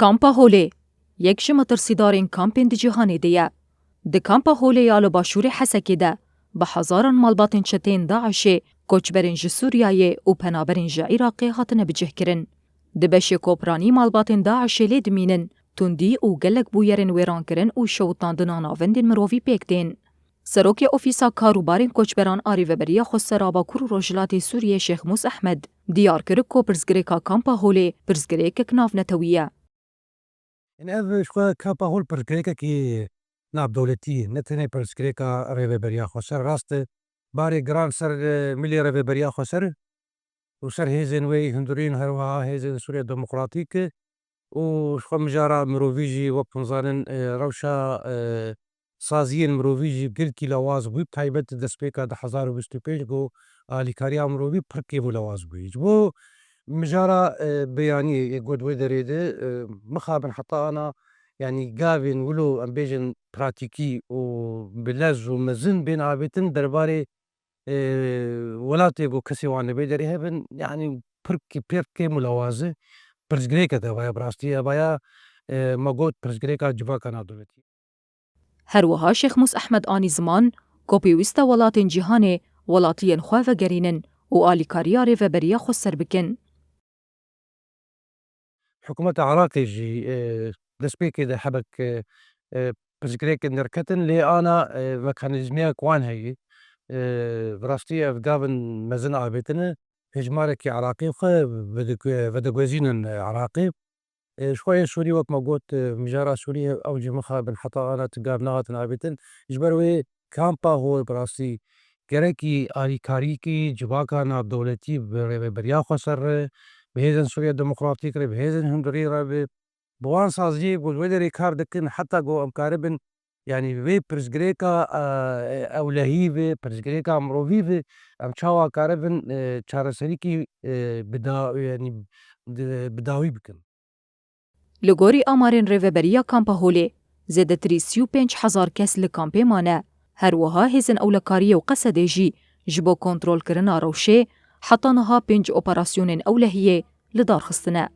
کامپا هولی یک جمتر سیدارین کامپین دی جهانی دیه. دی کامپا هولی یالو باشور حسکی ده به هزاران مالباتین چتین داعشی کوچبرین جه سوریای و پنابرین جه عراقی هاتنه بجه کرن. دی بشی کوپرانی مالباتین داعشی لید مینن تندی و گلک بویرین ویران کرن و شوتاندنان آوندین مرووی پیکتین. سروکی اوفیسا کاروبارین کوچبران آری و بریا خسرابا کرو روجلاتی سوریه شیخ موس احمد دیار کرد کو پرزگریکا کامپا هولی پرزگریک کناف نتویه. يعني هذا شوية كابا هول برسكريكا كي ناب دولتي نتني برسكريكا ريفي بريا خسر راست باري جران سر ملي ريفي بريا خسر وسر هيزن وي هندورين هروها هيزن سوريا ديمقراطيك وشخو مجارا مروفيجي وبنظارن روشا سازين مروفيجي بقلكي لواز بوي بتايبت دسبيكا ده 1025 جو لكاريا مروفي بركي بو لواز بوي جبو مجارا بياني يقود ويدريده مخابن حتى أنا يعني قابن ولو أمبيجن براتيكي وبلاز ومزن بين عابتن درباري ولاتي جو كسي وانا بيدري هبن يعني بركي ملوازة برزقريكا دوايا براستي بايا مقود برزقريكا جباكا نادولتي. هروها شیخ موس احمد آنی زمان کوپی ویستا ولاتین جهانی ولاتین خواه و گرینن و آلیکاریا ری و بریا خسر بکن. حكومة عراقي جي دسبيكي ده حبك برزقريكا نركتن لي أنا ميكانيزميا كوان هي براستي أفقابن مزن عابتنا هجمارك عراقي وخا بدقوزين عراقي شوية سوري وقت موجود مجارة سوريا أو جمخا بن حتى أنا تقاب نغات عابتن جبروي كامبا هو براستي كريكي آلي كاريكي جباكا ناب دولتي بريا خسر بهيزن سوريا ديمقراطيك بهيزن هندوري ربي بوان سازجي بودري كار دكن حتى جو أمكاربن يعني في برزقريكا أولهيفي برزقريكا مروفيفي أم شاوا كاربن چارسريكي بدا يعني بداوي بكن. لگوری آمارین ری و بریا کامپا هولی زیده 35,000 کس لکامپی مانه. هروها هیزن اولکاری و قصده جی جبو کنترول کرنا روشه حتی نها 5 اپراسیونین اولهیه لدار خستنه.